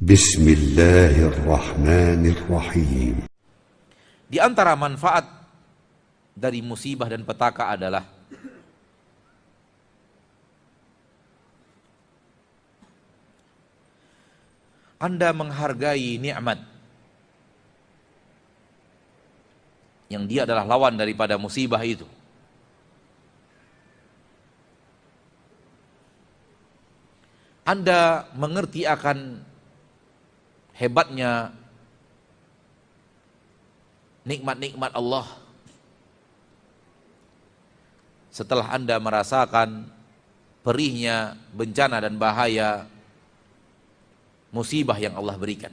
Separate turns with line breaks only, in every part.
Bismillahirrahmanirrahim.
Di antara manfaat dari musibah dan petaka adalah Anda menghargai nikmat yang dia adalah lawan daripada musibah itu. Anda mengerti akan hebatnya nikmat-nikmat Allah setelah Anda merasakan perihnya bencana dan bahaya musibah yang Allah berikan.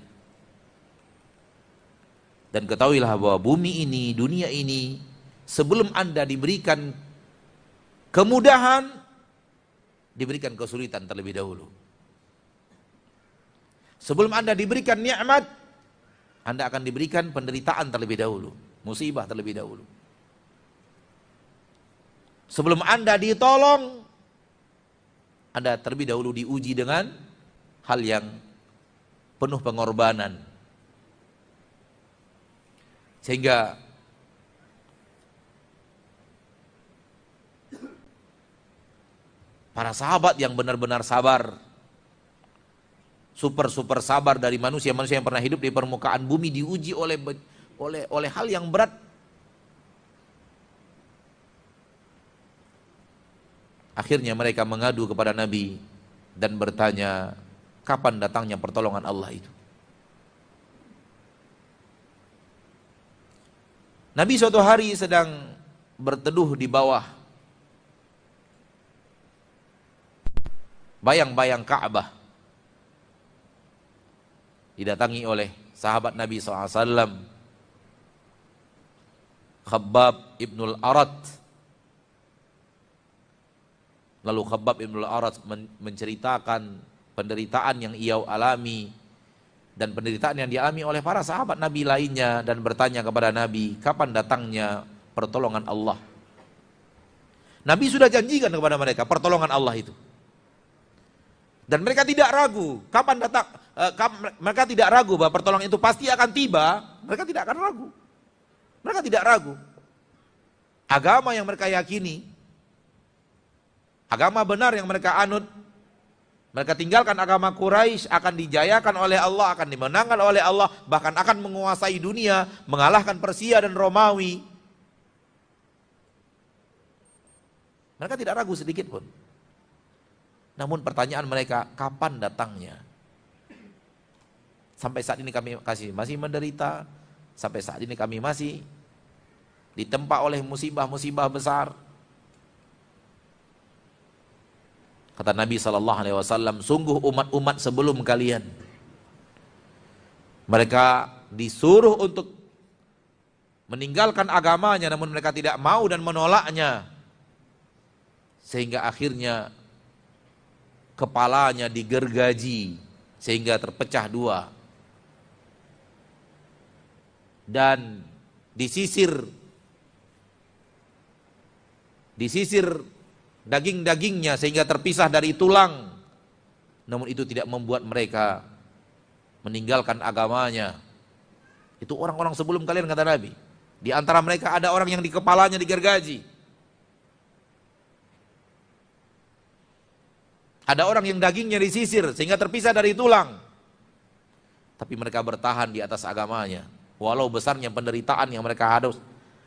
Dan ketahuilah bahwa bumi ini, dunia ini, sebelum Anda diberikan kemudahan, diberikan kesulitan terlebih dahulu. Sebelum Anda diberikan nikmat, Anda akan diberikan penderitaan terlebih dahulu, musibah terlebih dahulu. Sebelum Anda ditolong, Anda terlebih dahulu diuji dengan hal yang penuh pengorbanan. Sehingga para sahabat yang benar-benar sabar, super sabar dari manusia-manusia yang pernah hidup di permukaan bumi, diuji oleh hal yang berat. Akhirnya mereka mengadu kepada Nabi dan bertanya, kapan datangnya pertolongan Allah itu? Nabi suatu hari sedang berteduh di bawah bayang-bayang Ka'bah, didatangi oleh sahabat Nabi SAW, Khabbab ibnul Arat. Lalu Khabbab ibnul Arat menceritakan penderitaan yang ia alami dan penderitaan yang dialami oleh para sahabat Nabi lainnya, dan bertanya kepada Nabi, kapan datangnya pertolongan Allah? Nabi sudah janjikan kepada mereka pertolongan Allah itu. Dan mereka tidak ragu, kapan datang, mereka tidak ragu bahwa pertolongan itu pasti akan tiba. Mereka tidak akan ragu. Mereka tidak ragu. Agama yang mereka yakini, agama benar yang mereka anut, mereka tinggalkan agama Quraisy, akan dijayakan oleh Allah, akan dimenangkan oleh Allah, bahkan akan menguasai dunia, mengalahkan Persia dan Romawi. Mereka tidak ragu sedikit pun. Namun pertanyaan mereka, kapan datangnya? Sampai saat ini kami masih menderita, sampai saat ini kami masih ditempa oleh musibah-musibah besar. Kata Nabi SAW, sungguh umat-umat sebelum kalian, mereka disuruh untuk meninggalkan agamanya, namun mereka tidak mau dan menolaknya, sehingga akhirnya kepalanya digergaji sehingga terpecah dua dan disisir daging-dagingnya sehingga terpisah dari tulang. Namun itu tidak membuat mereka meninggalkan agamanya. Itu orang-orang sebelum kalian, kata Nabi. Di antara mereka ada orang yang di kepalanya digergaji, ada orang yang dagingnya disisir sehingga terpisah dari tulang. Tapi mereka bertahan di atas agamanya. Walau besarnya penderitaan yang mereka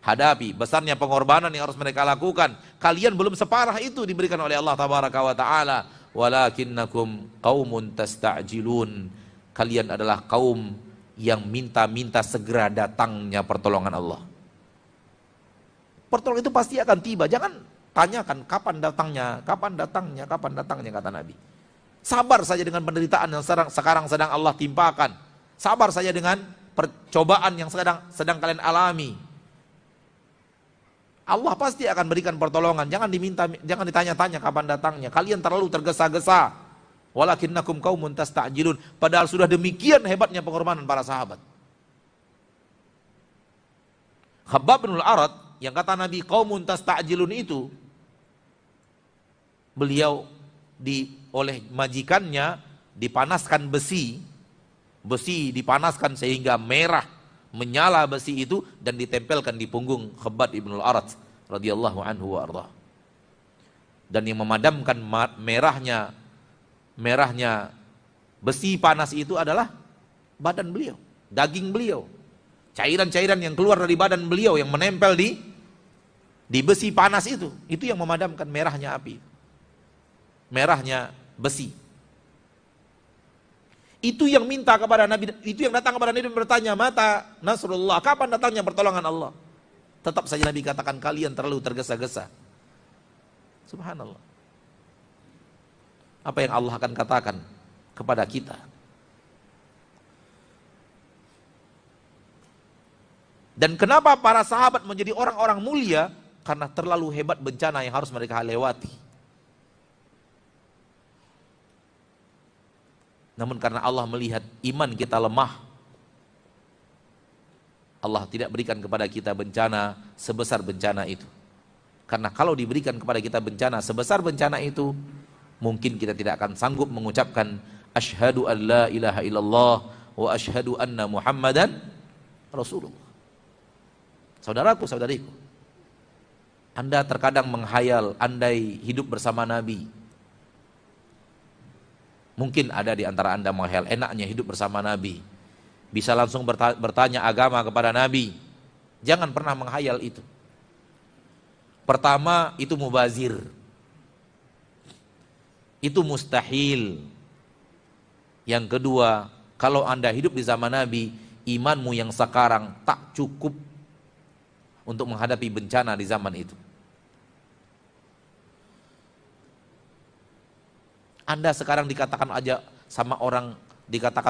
hadapi, besarnya pengorbanan yang harus mereka lakukan, kalian belum separah itu diberikan oleh Allah Tabaraka wa Ta'ala. Walakinnakum qaumun tasta'jilun. Kalian adalah kaum yang minta-minta segera datangnya pertolongan Allah. Pertolongan itu pasti akan tiba. Jangan tanyakan kapan datangnya, kata Nabi. Sabar saja dengan penderitaan yang sekarang sedang Allah timpakan. Sabar saja dengan percobaan yang sedang kalian alami. Allah pasti akan berikan pertolongan. Jangan ditanya-tanya kapan datangnya. Kalian terlalu tergesa-gesa. Walakinnakum qaumun tasta'jilun. Padahal sudah demikian hebatnya pengorbanan para sahabat. Khabbab bin al-Arat yang kata Nabi qaumun tasta'jilun itu, beliau oleh majikannya dipanaskan besi Besi dipanaskan sehingga merah, menyala besi itu dan ditempelkan di punggung Khabbab ibn al-Arat radhiyallahu anhu wa ardah. Dan yang memadamkan merahnya besi panas itu adalah badan beliau, daging beliau. Cairan-cairan yang keluar dari badan beliau yang menempel di besi panas itu yang memadamkan merahnya api. Merahnya besi. Itu yang minta kepada Nabi, itu yang datang kepada Nabi dan bertanya, "Mata nasrullah?" Kapan datangnya pertolongan Allah? Tetap saja Nabi katakan, "Kalian terlalu tergesa-gesa." Subhanallah. Apa yang Allah akan katakan kepada kita? Dan kenapa para sahabat menjadi orang-orang mulia? Karena terlalu hebat bencana yang harus mereka lewati. Namun karena Allah melihat iman kita lemah, Allah tidak berikan kepada kita bencana sebesar bencana itu. Karena kalau diberikan kepada kita bencana sebesar bencana itu, mungkin kita tidak akan sanggup mengucapkan asyhadu an la ilaha illallah wa asyhadu anna Muhammadan Rasulullah. Saudaraku, saudariku, Anda terkadang menghayal andai hidup bersama Nabi. Mungkin ada di antara Anda menghayal enaknya hidup bersama Nabi, bisa langsung bertanya agama kepada Nabi. Jangan pernah menghayal itu. Pertama, itu mubazir, itu mustahil. Yang kedua, kalau Anda hidup di zaman Nabi, imanmu yang sekarang tak cukup untuk menghadapi bencana di zaman itu. Anda sekarang dikatakan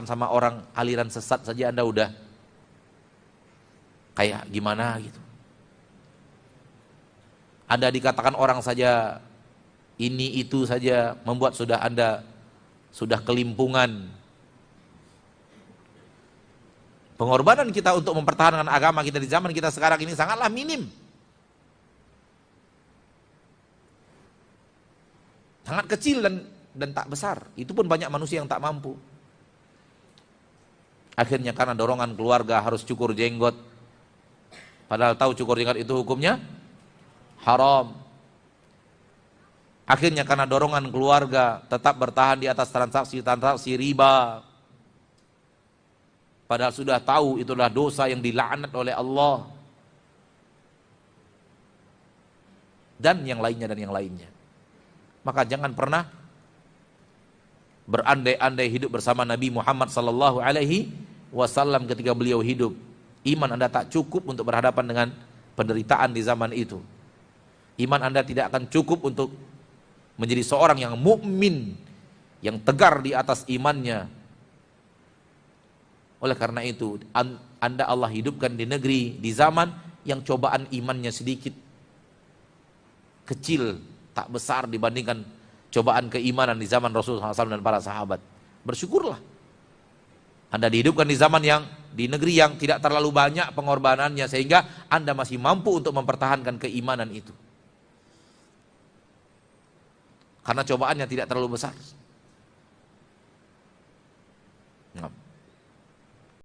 sama orang aliran sesat saja Anda udah kayak gimana gitu. Anda dikatakan orang saja ini itu saja membuat Anda sudah kelimpungan. Pengorbanan kita untuk mempertahankan agama kita di zaman kita sekarang ini sangatlah minim. Sangat kecil dan tak besar. Itu pun banyak manusia yang tak mampu. Akhirnya karena dorongan keluarga harus cukur jenggot, padahal tahu cukur jenggot itu hukumnya haram. Akhirnya karena dorongan keluarga tetap bertahan di atas transaksi riba, padahal sudah tahu itulah dosa yang dilaknat oleh Allah, dan yang lainnya. Maka jangan pernah berandai-andai hidup bersama Nabi Muhammad sallallahu alaihi wasallam ketika beliau hidup. Iman Anda tak cukup untuk berhadapan dengan penderitaan di zaman itu. Iman Anda tidak akan cukup untuk menjadi seorang yang mukmin, yang tegar di atas imannya. Oleh karena itu, Anda Allah hidupkan di negeri, di zaman yang cobaan imannya sedikit, kecil, tak besar dibandingkan cobaan keimanan di zaman Rasulullah SAW dan para sahabat. Bersyukurlah Anda dihidupkan di zaman di negeri yang tidak terlalu banyak pengorbanannya, sehingga Anda masih mampu untuk mempertahankan keimanan itu. Karena cobaannya tidak terlalu besar.